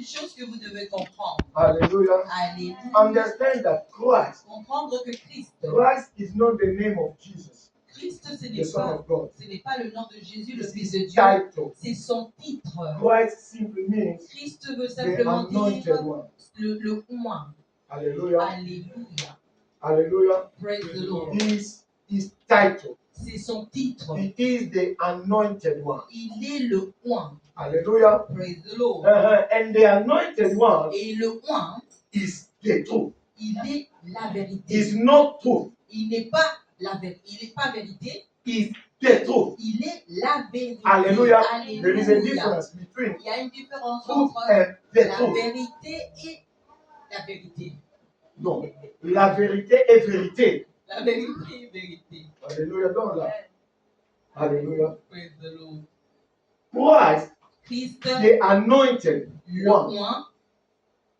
une chose que vous devez comprendre. Hallelujah. Alléluia. Understand that Christ Comprendre que Christ is not the name of Jesus, ce the n'est Son pas, of God. ce n'est pas le nom de Jésus, le It's Fils de his Dieu. title. C'est son titre. Christ simply means Christ veut the simplement anointed dire one. le oint. Hallelujah. Alléluia. Hallelujah. Praise the Lord. Is his title. C'est son titre. He is the anointed one. Il est le oint. Hallelujah. Praise the Lord. And the anointed one Et le oint, is the truth. il est la vérité. Is not truth. Il n'est pas la vérité. Il n'est pas vérité. Is the truth. Il est la vérité. Hallelujah. Alléluia. There is a difference between Il y a une différence truth entre and the la truth. vérité et la vérité. Non, la vérité est vérité. La vérité est vérité. Alléluia. Dans là. Alléluia. Praise the Lord. Christ, Christ, the anointed le one, oint,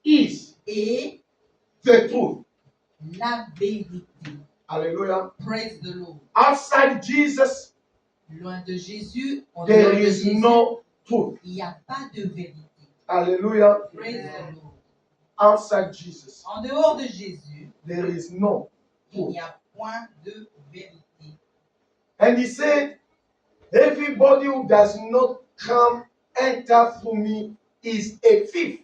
is est the truth. la vérité. Hallelujah. Praise the Lord. Outside Jesus, Loin de Jésus, en there dehors de is Jésus, no truth. il n'y a pas de vérité. Hallelujah. Praise the Lord. Outside Jesus, En dehors de Jésus, there is no il truth. n'y a point de vérité. And he said, everybody who does not come enter through me is a thief.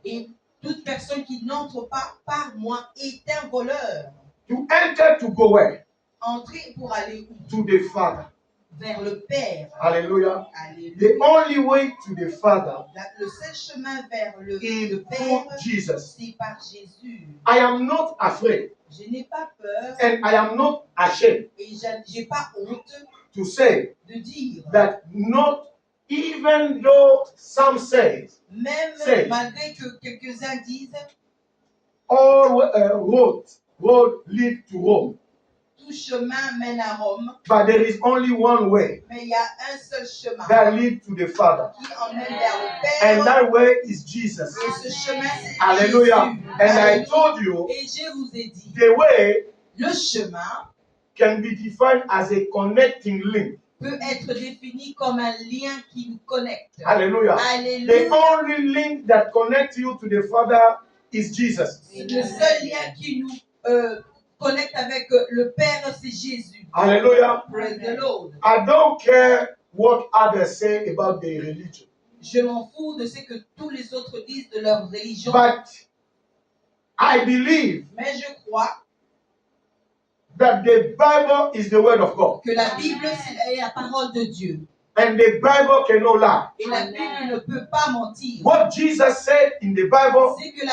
Et toute personne qui n'entre pas par moi est un voleur. To enter to go where? Entrer pour aller où? To the Father. Vers le Père. Hallelujah. Alléluia. The only way to the Father Le seul chemin vers le is Père, through Jesus. c'est par Jésus. I am not afraid Je n'ai pas peur and I am not ashamed et je n'ai pas honte to say de dire, that not even though some say même Say. malgré que quelques-uns disent, all road lead to Rome, tout chemin mène à Rome, but there is only one way mais il y a un seul chemin that leads to the Father, qui emmène vers le and Père. that way is Jesus. Et ce chemin, c'est Hallelujah. Jésus. And I Alléluia. told you Et je vous ai dit, the way le chemin can be defined as a connecting link. peut être défini comme un lien qui nous connecte. Hallelujah. The Alléluia. only link that connects you to the Father is Jesus. Le seul lien qui nous connecte avec le Père, c'est Jésus. Hallelujah. Praise the Lord. I don't care what others say about their religion, Je m'en fous de ce que tous les autres disent de leur religion, but I believe mais je crois that the Bible is the word of God, que la Bible est la parole de Dieu. and the Bible cannot lie. Et la Bible ne peut pas mentir. What Jesus said in the Bible, C'est que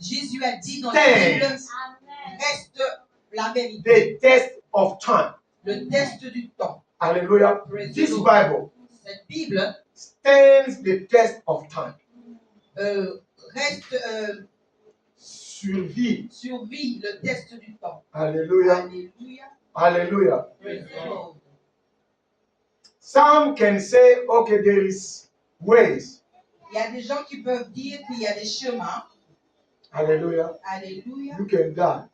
Jésus a dit dans la Bible reste la vérité. the test of time. Le test du temps. Hallelujah. Praise the This Lord. Bible Cette Bible stands the test of time. reste survit le test du temps. Hallelujah. Alléluia. Hallelujah. Praise the Lord. Some can say, okay, there is ways. Il y a des gens qui peuvent dire qu'il y a des chemins. Hallelujah. Alléluia. You can die.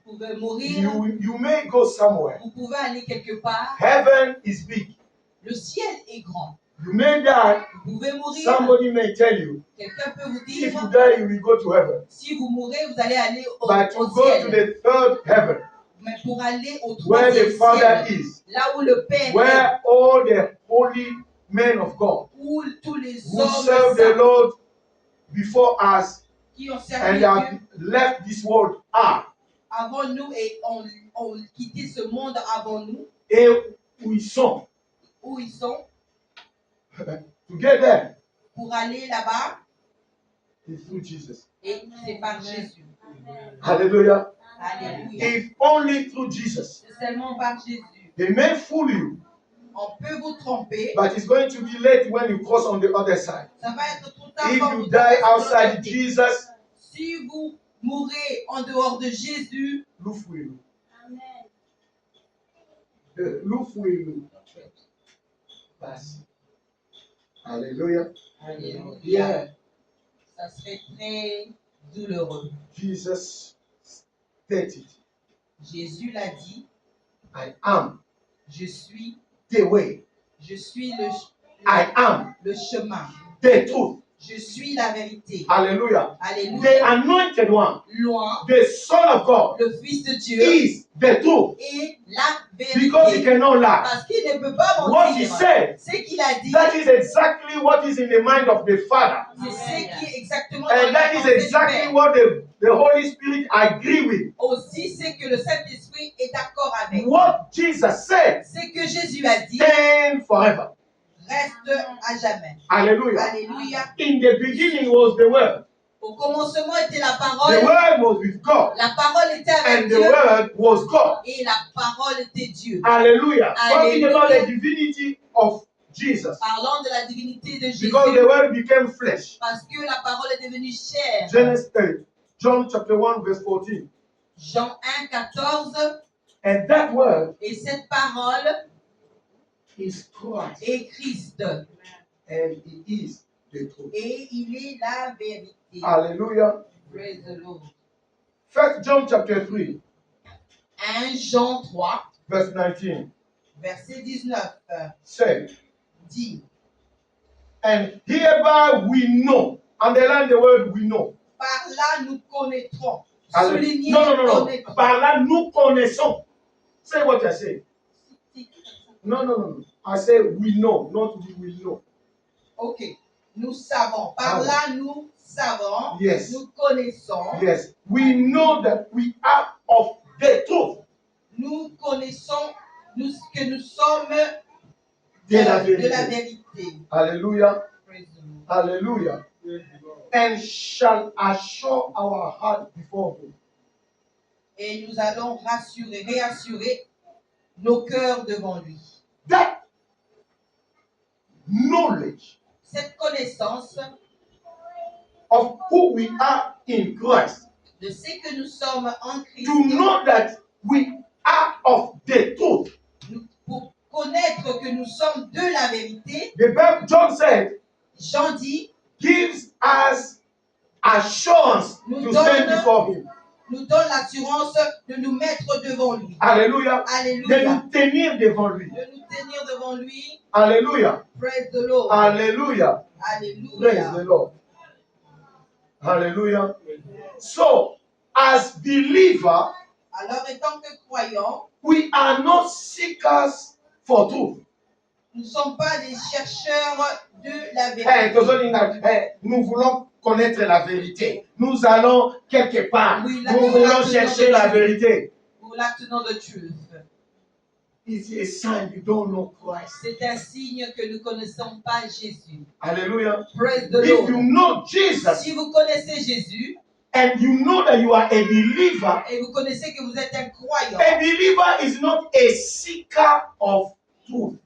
Vous pouvez mourir. You may go somewhere. Vous pouvez aller quelque part. Heaven is big. Le ciel est grand. You may die. Vous pouvez mourir. Somebody may tell you, Quelqu'un peut vous if dire, you die, you will go to heaven. si vous mourrez, vous allez aller But to au go to ciel. the third heaven, Mais pour aller au where the troisième Father ciel, is, là où le Père est, where all the holy men of God où tous les who hommes served the saints Lord before us qui ont and servi have Dieu left this world are, avant nous et ont quitté ce monde avant nous, et où ils sont, où ils sont, to get there, pour aller là-bas, is through Jesus. et c'est par Jésus. Hallelujah. Alléluia. If only through Jesus. C'est seulement par Jésus. They may fool you, On peut vous tromper. but it's going to be late when you cross on the other side. Ça va être trop tard If quand you vous die tombez sur l'autre outside côté. Jesus, Si vous mourrez en dehors de Jésus, look for you. Look for you. Pass. Hallelujah. Alléluia. Yeah. Ça serait très douloureux. Jesus stated, Jésus l'a dit, I am je suis the way. le I am chemin, the truth. Je suis la vérité. Hallelujah. The Alléluia. anointed one, Loin, the Son of God, le Fils de Dieu is the truth est la because he vérité. cannot lie. Parce qu'il ne peut pas What he mentir. said, Ce qu'il a dit, that is exactly what is in the mind of the Father. c'est ce qui est exactement dans And la that is pensée du exactly Père. what the Holy Spirit agree with. Aussi, c'est que le Saint-Esprit est d'accord avec. What Jesus said, C'est que Jésus a dit, stand forever. reste à jamais. Hallelujah. Alléluia. In the beginning was the Word. Au commencement était la The parole. Word was with God. La parole était avec And the Dieu. Word was God. Et la parole était Dieu. Hallelujah. Talking Hallelujah. about the divinity of Jesus. Parlant de la divinité de Jésus. Because the Word became flesh. Parce que la parole est devenue chair. Genesis 8. John chapter 1 verse 14. Jean 1, 14. And that Word Et cette parole is Christ. est Christ. And He is the truth. Et il est la vérité. Hallelujah. Praise the Lord. 1 John chapter 3 1 Jean 3, verse 19 verset 19 said, dit, and hereby we know. Underline the word we know. par là nous connaîtrons. Hallelujah. Souligner No. connaîtrons. Par là nous connaissons. Say what I say. No. I say we know, not we will know. Ok. Nous savons. Par là nous savons. Yes. Nous connaissons. Yes. We know that we are of the truth. Nous connaissons que nous sommes De la de la vérité. vérité. Hallelujah. Praise the Lord. Hallelujah. And shall assure our heart before Him. Et nous allons réassurer nos cœurs devant lui. That knowledge Cette connaissance of who we are in Christ, de ce que nous sommes en Christ, to know that we are of the truth. pour connaître que nous sommes de la vérité, The Bible, John said, Jean dit, gives us assurance to stand before Him. nous donne l'assurance de nous mettre devant lui. Hallelujah. De Alléluia. nous tenir devant lui. De nous tenir devant lui. Alléluia. Praise the Lord. Hallelujah. Praise the Alléluia. Lord. Hallelujah. So, as believer, Alors, étant que croyants, we are not seekers for truth. nous ne sommes pas des chercheurs de la vérité. Nous voulons connaître la vérité. Nous allons quelque part. Oui, Nous voulons chercher la vérité. We would like to know the truth. It's a sign you don't know Christ. C'est un signe que nous ne connaissons pas Jésus. Hallelujah. Praise the If Lord. you know Jesus Si vous connaissez Jésus and you know that you are a believer, et vous connaissez que vous êtes un croyant, a believer is not a seeker of truth.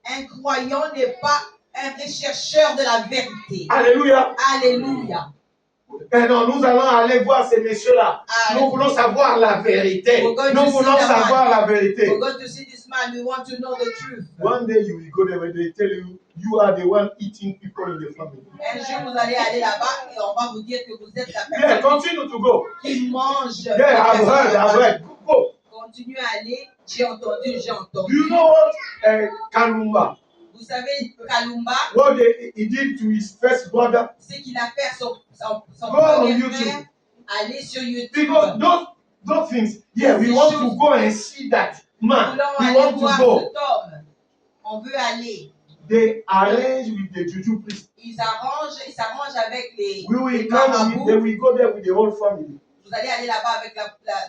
un croyant n'est pas un rechercheur de la vérité. Alléluia. Alléluia. Et non, nous allons aller voir ces messieurs-là. Nous voulons savoir la vérité. Nous voulons savoir la vérité. We're going to see this man. We want to know the truth. One day you will go there when they tell you you are the one eating people in the family. Un jour, vous allez aller là-bas et on va vous dire que vous êtes la Yeah, personne continue to go. qui mange. Yeah, I've heard. Go. Continuez à aller. J'ai entendu. Do you know what Kalumba? Vous savez, Kalumba, What he did to his first brother? ce qu'il a fait à son Go on premier YouTube. frère, aller sur YouTube. Because those things, yeah, we want to go and see that man. Nous We voulons want aller voir to go. cet homme. On veut aller. They arrange with the juju priest. Ils s'arrangent avec les We will les come marabouts. with, they will go there with the whole family. Vous allez aller là-bas avec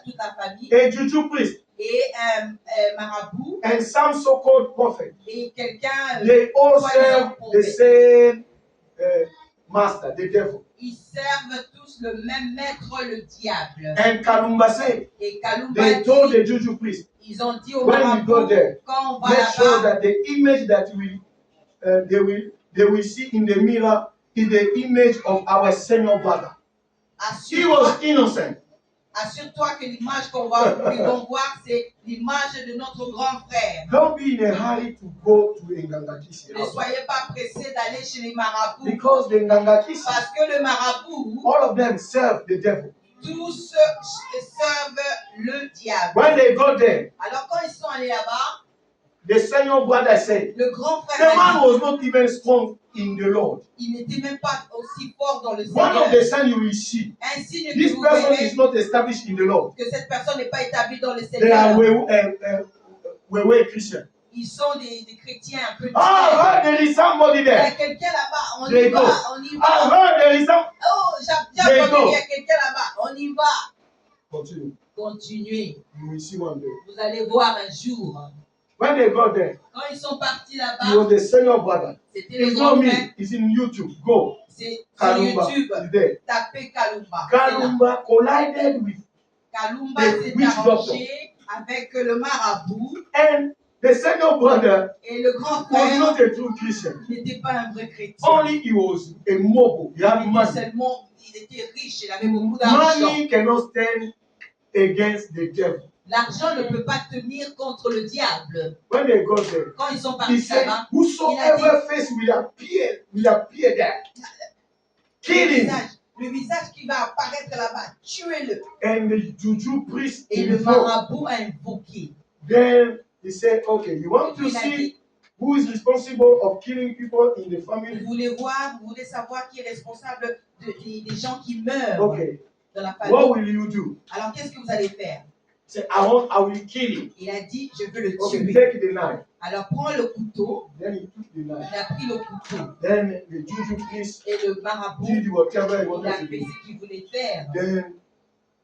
toute la famille. A juju priest Et un marabout. and some so-called prophet, Et quelqu'un. they all serve the same master, the devil. Ils servent tous le même maître, le diable. And Kalumba said, Et Kalumba they told dit, the juju priest, ils ont dit au when we go marabout, there, quand on va make sure là-bas, that the image that they will see in the mirror is the image of our senior brother. He was innocent. Assure-toi que l'image qu'ils vont voir, c'est l'image de notre grand frère. Don't be in a hurry to go to Ngangakisi. Ne soyez pas pressés d'aller chez les marabouts. Because the Ngangakisi, Parce que le marabout, all of them serve the devil. tous servent le diable. When they go there, Alors quand ils sont allés là-bas, the senior brother said, le grand the frère man a dit, was not even strong in the Lord. il n'était même pas aussi fort dans le One of Seigneur. the signs you will see, Un signe que this vous person verrez is not established in the Lord. que cette personne n'est pas établie dans le They are Seigneur. way Christians. Ils sont des chrétiens un peu Ah, there is somebody il y a there. quelqu'un là-bas, on There y you va, go. on y Ah, va. there is some. Oh, j'ai There you entendu go. qu'il y a quelqu'un là-bas, on y va. Continue. Continuez. You will see one day. Vous allez voir un jour. When they got there, Quand ils sont partis he was là-bas, the senior brother. c'était le It's grand not frère. me. It's in YouTube. Go. C'est sur Kalumba YouTube. is there. Tapez Kalumba. C'est là. Kalumba collided with, Kalumba the s'est witch arrangé avec le marabout and the senior brother et le grand was frère not a true Christian. n'était pas un vrai chrétien. Only he was a mobile. He had money. Il était riche, il avait beaucoup d'argent. Money cannot stand against the devil. L'argent ne peut pas tenir contre le diable. When they got there, Quand ils sont he partis said, là-bas, whosoever face will appear there. Kill him. le visage qui va apparaître là-bas, tuez-le. And the juju priest Et le invoked. marabout a invoqué. Then he said, okay, you want to Il a see dit, who is responsible of killing people in the family? vous voulez savoir qui est responsable des gens qui meurent Okay, dans la famille. what will you do? Alors qu'est-ce que vous allez faire? He said, I will kill him. Il a dit, je veux le Okay, tuer. take the knife. Alors prends le couteau. Then he took the Il knife. a pris le couteau. Then the juju priest Et le marabout, did whatever he il a wanted to fait do. ce qu'il voulait faire. Then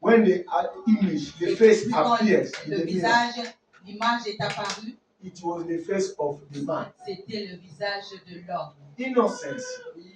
when the image, the Et face puis quand appears in le the mirror, visage, l'image est apparue, it was the face of the man. c'était le visage de l'homme. Innocence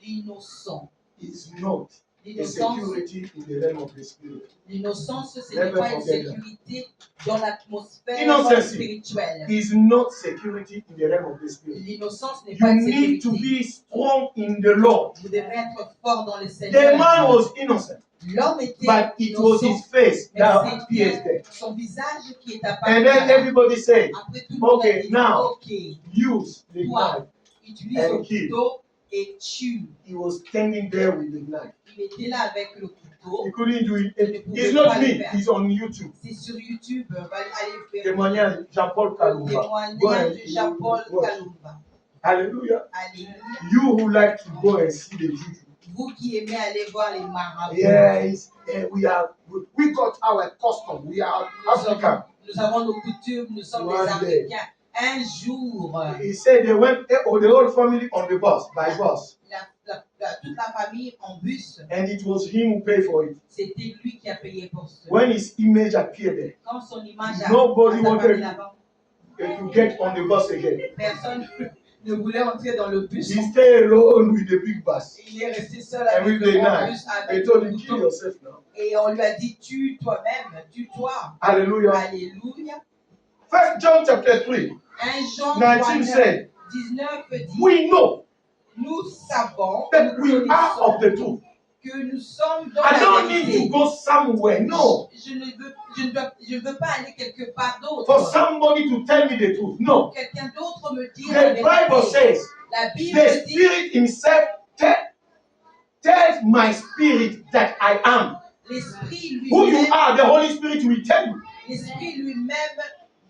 L'innocent. is not a L'innocence, security in the realm of the spirit. l'innocence, ce n'est pas une sécurité dans l'atmosphère Innocence spirituelle. is not security in the realm of the spirit. L'innocence n'est pas You une need to sécurité. be strong in the Lord. Vous devez être fort dans le The Seigneur. man was innocent, L'homme était but it was innocent, his face mais that appears c'était there. son visage qui est apparu. And then là. everybody said, Après tout le monde a okay, dit, now ok, use the toi, knife. utilise And le kill. couteau et tue. He was standing there with the knife. Il était là avec le couteau. He couldn't do it. Il ne pouvait It's pas not le me, faire. it's on YouTube. C'est sur YouTube, allez faire Témoignage Jean-Paul le Kalumba. Go témoignage and de Jean-Paul watch. Kalumba. Hallelujah. Alléluia. You who like to go and see the juju. Vous qui aimez aller voir les marabouts. Yes, we got our custom. We are African. Nous avons nos coutumes, nous sommes One des Africains. Un jour, He said they went the whole family on the bus, by bus. toute la famille en bus, And it was him who paid for it. c'était lui qui a payé pour cela. When his image appeared there, Quand son image Nobody a apparu wanted- là-bas, to get on the bus again. personne ne voulait entrer dans le bus. He stayed alone with the big bus. Il est resté seul And avec with le the grand knife. bus, They avec told le him, kill couteau. yourself now. Et on lui a dit, tue toi-même, tue-toi. Hallelujah. Alléluia. First John chapter 3, 1 Jean 19 said, 19 dit, we know nous savons that we are of the truth. que nous sommes dans I la don't need vérité. to go somewhere. No. Je ne veux pas aller quelque part d'autre. For somebody to tell me the truth. No. Quelqu'un d'autre me dit la The Bible vérité. says, La Bible the dit, Spirit Himself tells my spirit that I am. l'Esprit Who you lui-même, are, the Holy Spirit will tell you. l'Esprit lui-même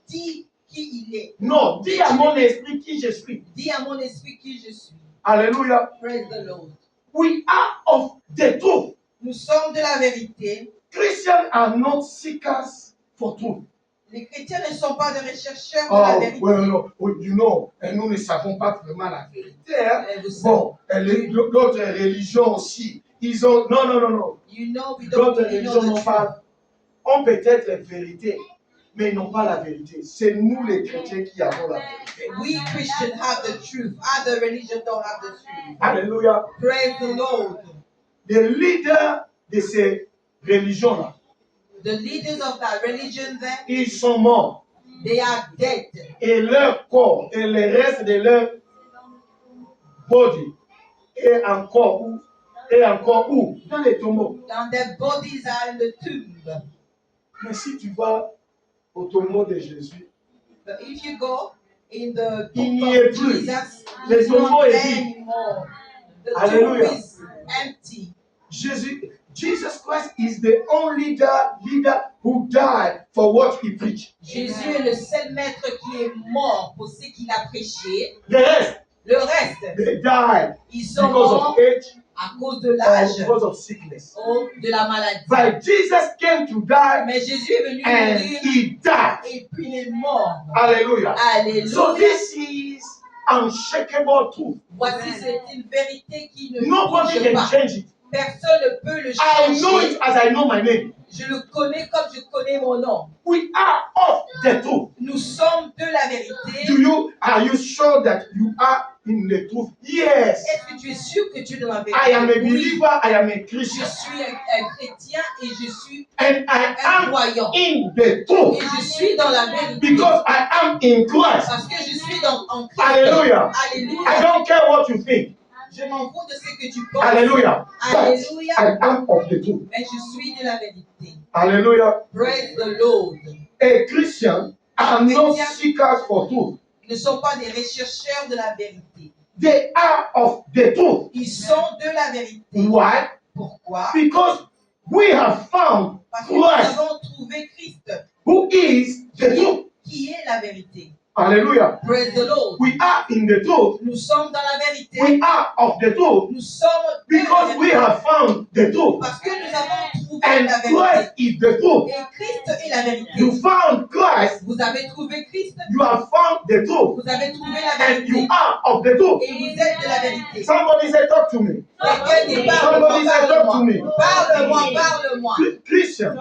dit qui il est. Non, dis à mon esprit qui je suis. Dis à mon esprit qui je suis. Hallelujah. Praise the Lord. We are of the truth. Nous sommes de la vérité. Christians are not seekers for truth. Les chrétiens ne sont pas des rechercheurs de la Oh, vérité. well, no, you know, et nous ne savons pas vraiment la vérité. Hein? Vous savez, Bon, d'autres religions aussi, ils ont... Non. you know, we don't D'autres really know religions the n'ont truth. pas... Ont peut-être la vérité, mais ils n'ont pas la vérité. C'est nous les chrétiens qui avons la vérité. We Christians have the truth. Other religions don't have the truth. Alléluia. Praise the Lord. Les leaders de ces religions-là, The leaders of that religion there, ils sont morts. they are dead. Et leur corps et le reste de leur body est encore où? Dans les tombeaux. And their bodies are in the tomb. Mais si tu vas au tombeau de Jésus, But if you go in the il tomb n'y est of plus. Jesus, Le it's tombeau not est there vide. anymore. The Alléluia. tomb is empty. Jésus, Jesus Christ is the only leader who died for what he preached. Jésus est le seul maître qui est mort pour ce qu'il a prêché. Le reste, they died ils sont because morts of age, à cause de l'âge, because of sickness. ou de la maladie. But Jesus came to die, Mais Jésus est venu and mourir he died. et puis il est mort. Hallelujah. Alléluia. So this is unshakable truth. Voici, c'est une vérité qui ne Nobody bouge can pas. change it. Personne ne peut le I know changer. it as I know my name. Je le connais comme je connais mon nom. We are of the truth. Nous sommes de la vérité. Are you sure that you are in the truth? Yes. Est-ce que tu es sûr que tu es dans la vérité? I am a believer, Oui. I am a Je Christian. suis un chrétien et je suis And I un am croyant. in the truth. Et je suis dans la vérité. Because I am in Christ. Parce que je suis en Christ. Hallelujah. Alléluia. I don't care what you think. Je m'en fous de ce que tu penses. Hallelujah. Alléluia. But I am of the truth. Mais je suis de la vérité. Hallelujah. Praise the Lord. A Christian are not seekers for truth. Ils ne sont pas des rechercheurs de la vérité. They are of the truth. Ils sont de la vérité. Why? Pourquoi? Because we have found Parce que nous Christ, avons trouvé Christ, who is the truth. qui est la vérité. Hallelujah. Praise the Lord. We are in the truth. Nous sommes dans la vérité. We are of the truth Nous sommes de la because vérité. we have found the truth. Parce que nous avons trouvé And la Christ vérité. is the truth. Et Christ est la vérité. You found Christ, Vous avez trouvé Christ. you have found the truth. Vous avez trouvé la And you vérité. are of the truth. Et vous êtes de la vérité. Somebody say, talk to me. Quelqu'un dit, Somebody say, talk to me. parle-moi, parle-moi. Christians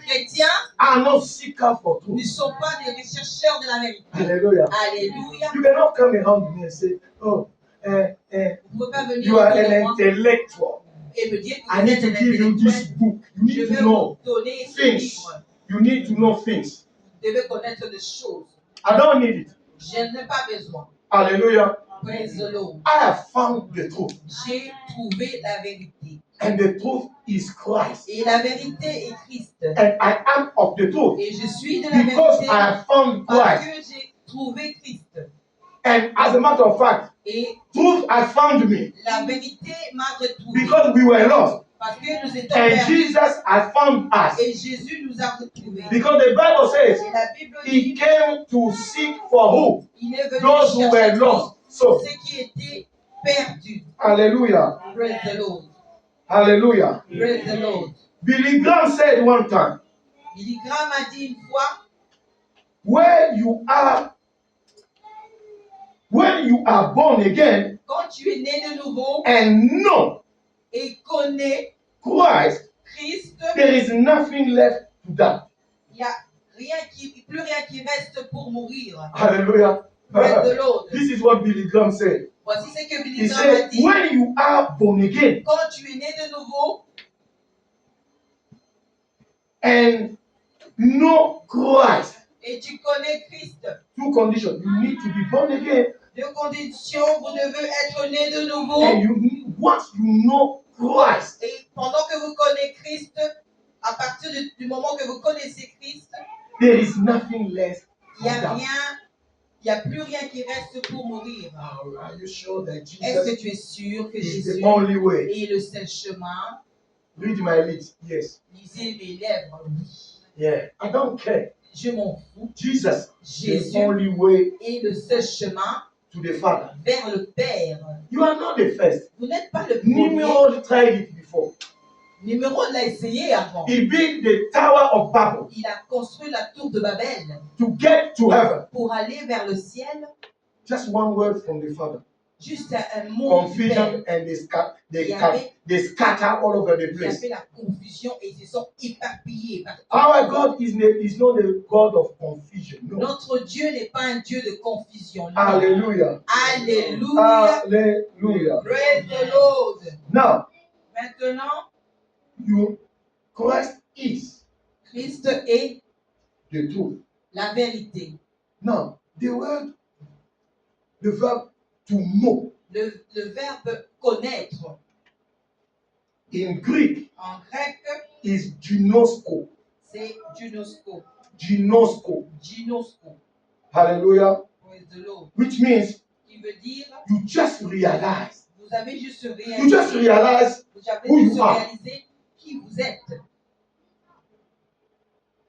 Chrétiens are not seekers for ne truth. sont pas des rechercheurs de la vérité. Hallelujah. Alléluia. You cannot come around me and say, oh, Vous ne pouvez pas venir you are autour de an moi intellectual. et me dire que I vous need êtes to un give you this intellectuel. book. You Je need vais to know vous donner ce things. livre. You need to know things. Vous devez connaître des choses. I don't need it. Je n'ai pas besoin. Hallelujah. Praise the Lord. I have found the truth. J'ai trouvé la vérité. And the truth is Christ. Et la vérité est Christ. And I am of the truth. Et je suis de la Because vérité I have found parce Christ. que j'ai trouvé Christ. And as a matter of fact, Et truth has found me. la vérité m'a retrouvé. Because we were lost. Parce que nous étions And perdus. Jesus has found us. Et Jésus nous a retrouvés. Because the Bible says Et la Bible he dit came to seek for who? il est venu Those who were chercher lost. So, ceux qui étaient perdus. hallelujah. Praise the Lord. Hallelujah. Praise the Lord. Billy Graham said one time, Billy Graham a dit une fois, when you are born again quand tu es né de nouveau and know et connais Christ, Christ, there is nothing left to die. il n'y a plus rien qui reste pour mourir. Hallelujah. Praise the Lord. This is what Billy Graham said. Voici ce que Billy He Graham a said, dit. when you are born again Quand tu es né de nouveau and know Christ, et tu connais Christ, two conditions. You need to be born again, deux conditions, vous devez être né de nouveau. and once you know Christ, Et pendant que vous connaissez Christ, à partir du moment que vous connaissez Christ, there is nothing left il n'y to a die. rien, il n'y a plus rien qui reste pour mourir. Are you sure that Est-ce que Jesus tu es sûr que is Jésus the only way? est le seul chemin? Read my lips. Yes. Lisez mes lèvres, oui. Yeah. I don't care. Je m'en fous. Jesus, Jésus the only way est le seul chemin to the Father. vers le Père. You are not the first. Vous n'êtes pas le premier. Nimrod tried it before. Nimrod l'a essayé avant. He built the Tower of Babel Il a construit la tour de Babel to get to heaven. pour aller vers le ciel. Just one word from the Father. Juste un mot du Père. Confusion and they scatter all over the Il y place. avait la confusion et ils se sont éparpillés partout. Our God is not a God of confusion. No. Notre Dieu n'est pas un Dieu de confusion. Non. Hallelujah. Alléluia. Hallelujah. Praise the Lord. Now, Maintenant, Christ is Christ est the truth. la vérité. Now, the verb to know Le verbe connaître in Greek en grec, is ginosko. c'est ginosko. Ginosko. Ginosko. Hallelujah. Praise the Lord. Which means Qui veut dire, you just realize. vous avez juste You just réalisé, realize vous avez who juste you are. réalisé qui qui vous êtes.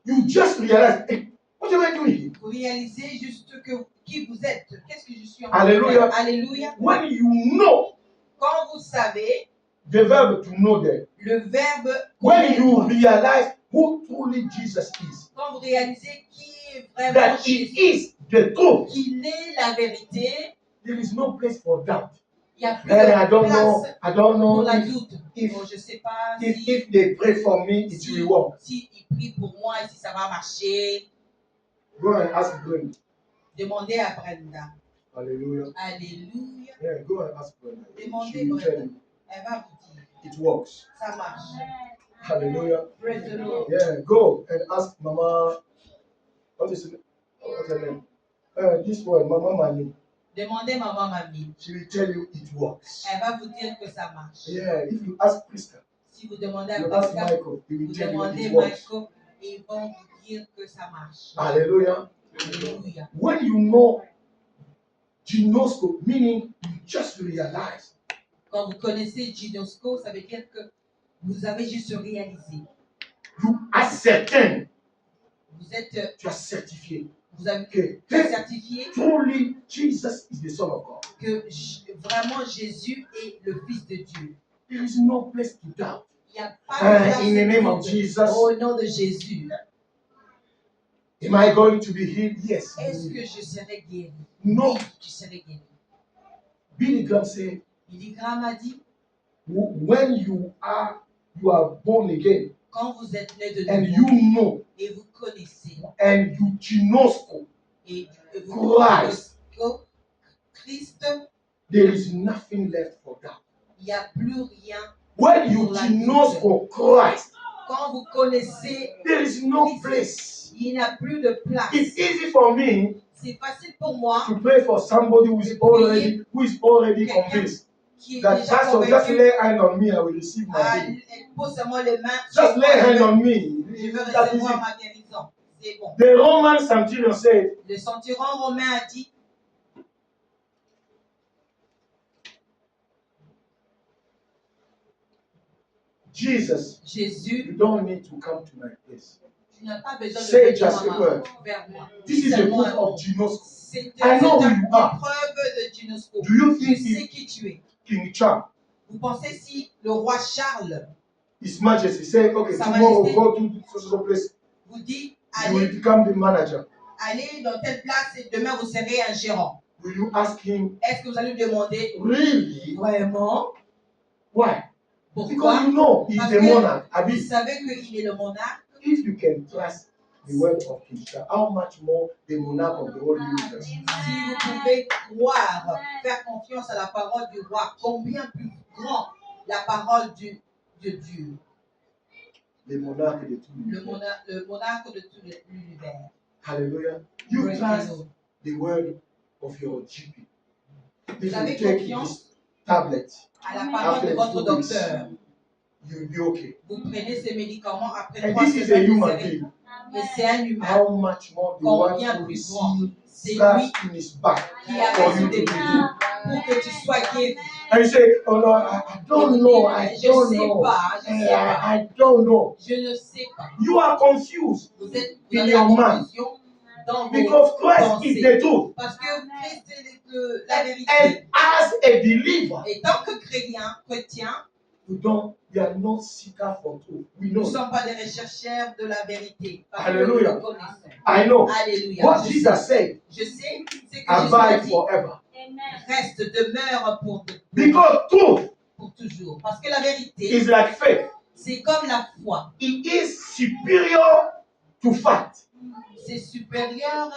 You just realize, hey, what am I doing here? Vous réalisez juste qui vous êtes. Qu'est-ce que je suis en train de faire? Alléluia. When you know, quand vous savez, the verb to know there. Le verbe when you realize who truly Jesus is. Quand vous réalisez qui est vraiment that Jésus, he is the truth. Qu'il est la vérité. There is no place for doubt. Il n'y a plus de place I don't know pour la doute. If, je sais pas if they pray for me, it will work. Si ils prient pour moi et si ça va marcher. Go and ask Brenda. Demandez à Brenda. Hallelujah. Alléluia. Yeah, go and ask Brenda. Demandez Brenda. Elle va vous dire. It works. Ça marche. Hallelujah. Praise the Lord. Yeah, go and ask Mama. What's her name? This one, Mama Mami. Demandez Maman Mamie. She will tell you it works. Elle va vous dire que ça marche. Yeah, if you ask Krista, si vous demandez à Krista, Michael, vous demandez Michael et ils vont vous dire que ça marche. Hallelujah. Hallelujah. When you know Ginosko, meaning you just realize. Quand vous connaissez Ginosko, ça veut dire que vous avez juste réalisé. You are certain. Vous êtes. Tu as certifié. Vous avez certifié. Truly, Jesus is the Son of God. Que vraiment Jésus est le Fils de Dieu. There is no place to doubt. Il n'y a pas de place in the name of Jesus. Au nom de Jésus. Am I going to be healed? Yes. Est-ce que je serai guéri? No. Oui, tu serais guéri. Billy Graham said. Billy Graham a dit. When you are born again. Quand vous êtes né de and nouveau. You know. Et vous connaissez. And you Ginosko. Et vous Christ. Christ. There is nothing left for that. Il n'y a plus rien. When you Ginosko Christ. Quand vous connaissez. There is no Christ, place. Il n'y a plus de place. It's easy for me. C'est facile pour moi. To pray for somebody who is already convinced. That pastor, just lay hand on me, I will receive my healing. Just lay hand on me. Je veux recevoir ma guérison. C'est bon. The Roman centurion said. Le centurion romain a dit. Jesus. Jésus. You don't need to come to my place. Tu n'as pas besoin de say just a word. Vers moi. This is a proof of Ginosko. C'est I know who you are. Preuve de Ginosko. Do you think tu sais qui tu es? King Charles? Vous pensez si le roi Charles, His Majesty, say, okay, tomorrow we'll go to so place. Vous dit, you will become the manager. Allez dans telle place et demain vous serez un gérant. Will you ask him? Est-ce que vous allez lui demander? Really? Vraiment? Why? Pourquoi? Because you know he's the monarch. Vous savez qu'il est le monarque. If you can trust the word of King Charles, how much more the monarch of the whole universe? Si vous pouvez croire, faire confiance à la parole du roi, combien plus grand la parole de Dieu? Le monarque de tout l'univers. Le monarque de tout l'univers. Hallelujah. You trust the word of your GP. If you take this tablet à la parole de votre docteur, you'll be okay. Vous prenez ces médicaments après and 3 this is a human being. Mais c'est un humain. How much more do you want to receive that in his back for you to be healed? Pour que tu sois guéri. And you say, oh no, I don't know, I don't know. I don't know. Je ne sais pas. You are confused in your mind. Because Christ is the truth. Parce que Christ est la vérité. And as a believer, et tant que chrétien, we are not seekers for truth. We know. Nous ne sommes pas des rechercheurs de la vérité. Hallelujah. Nous connaissons. I know. Alléluia. What Jesus said. Je sais ce que abide Jésus forever. Reste, demeure pour truth. Pour toujours. Parce que la vérité. Is like faith. C'est comme la foi. It is superior to fact. C'est supérieur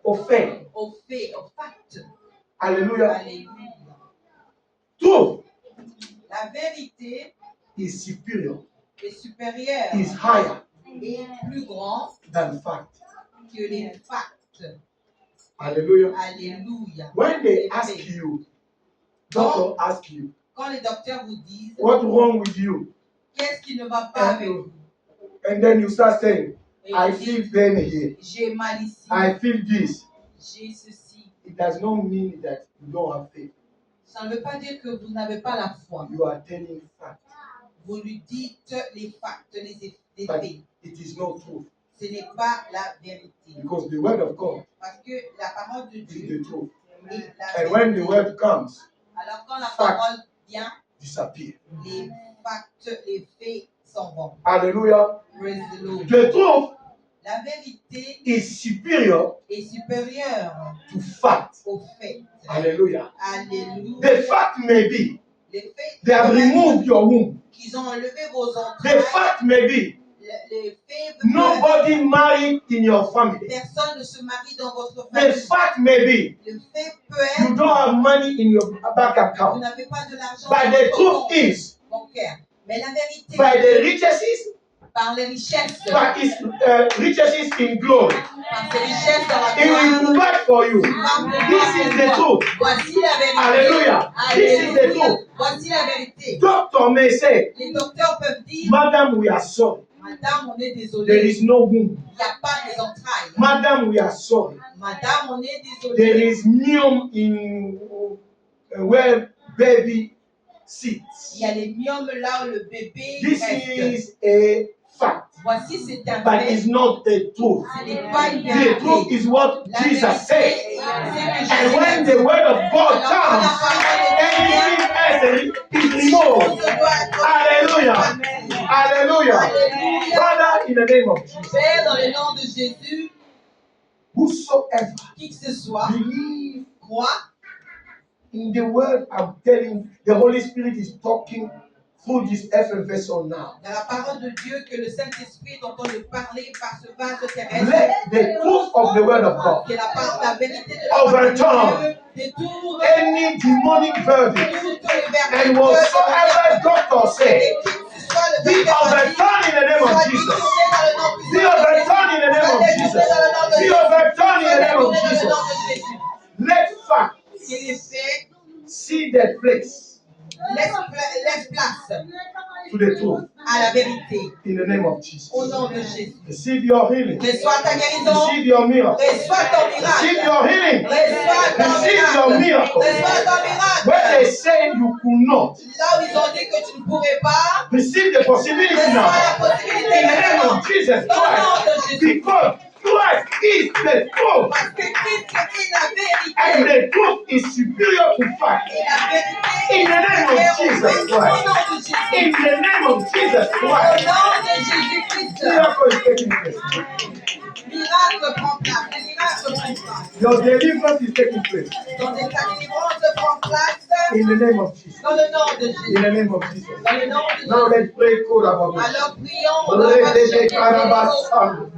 au fait. Au fact. Alléluia. Alléluia. Truth. La vérité is superior. Est supérieure. Is higher. Est plus grand. Than fact. Que les facts. Alléluia. Alléluia. When they ask you, doctor ask you. Quand les docteurs vous disent. What's wrong with you? Qu'est-ce qui ne va pas avec vous? And then you start saying, I feel pain here. J'ai mal ici. I feel this. J'ai ceci. It does not mean that you don't have faith. Ça ne veut pas dire que vous n'avez pas la foi. You are telling fact. Vous lui dites les facts, les But faits. it is not true. Ce n'est pas la vérité. Because the word of God Parce que la parole de is Dieu the truth. est la And when the vérité. word comes, Alors quand la fact parole vient, disappear. les facts, les faits s'en vont. Hallelujah. Praise the Lord. The truth La vérité is superior est supérieure to fact. aux faits. Hallelujah. Alléluia. The fact may be Les faits they have peuvent être removed your womb. qu'ils ont enlevé vos The entrailles. fact may be Les faits peuvent être nobody married in your family. personne ne se marie dans votre The famille. fact may be Le fait peut you être don't have money in your bank vous account. n'avez pas de l'argent But dans the votre truth compte is, bancaire. Mais la vérité, by the riches, par les richesses, but it's riches in glory. par ces richesses dans la It will gloire, provide for you. This is the truth. voici la vérité. Hallelujah. This is the Alléluia. truth. Voici la vérité. Doctor may say, Les docteurs peuvent dire, Madam, we are sorry. Madame, on est There désolé. is no womb. Il n'y a pas des entrailles. Madam, we are sorry. Madame, on est There désolé. is myome in where baby sits. Il y a les myomes là où le bébé This reste. is a fact, Voici, c'est un but fait. it's not a truth. Ce n'est pas une The truth vérité. is what La Jesus vérité, said. c'est que And Jésus a when dit. the word of God Alors, quand la comes, parole anything else is on removed. se doit être. Hallelujah. Amen. Hallelujah. Alléluia. Father, in the name of Jesus, Père, dans le nom de Jésus, whosoever qui que ce soit, believe croit in the word I'm telling, the Holy Spirit is talking through this earthen vessel now. dans la parole de Dieu que le Saint-Esprit est en train de parler par ce vase terrestre. Let the truth of the word of God Que la vérité de la parole de Dieu détourne any demonic verdict toutes les verdicts. and whatsoever doctor say, Et qui que ce soit le be docteur a dit, overturned in the name of soit Jesus. détourné dans le nom Be puissant de Jésus. overturned in the name of Soit Jesus. détourné dans le nom de Be Jésus. overturned in Soit the name of détourné dans le Jesus. nom de Jésus. Let fact Que les faits see their place laisse place to the truth à la vérité. in the name of Jesus. Au nom de Jésus. Receive your healing. Reçois ta guérison. Receive your miracle. Reçois ton Receive miracle. your healing. Reçois ton Receive your miracle. miracle. Reçois ton miracle. When they say you could not, Là où ils ont dit que tu ne pourrais pas, receive the possibility reçois now. la possibilité In the name maintenant. of Jesus Dans le nom de Christ. Jésus. Because Christ is the truth. Parce que Christ est la And vérité. the truth is superior to fact. Et la vérité In the name of est Jesus au nom Christ. de Jésus. In the name of Jesus Au Christ. nom de Jésus-Christ. Miracle is taking place. Miracle prend place. Le miracle prend place. Your deliverance is taking place. Dans ta délivrance prend place. In the name of Jesus. Dans le nom de In Jésus. the name of Jesus. Dans le nom de Now Jésus. let's pray code about Alors prions. it.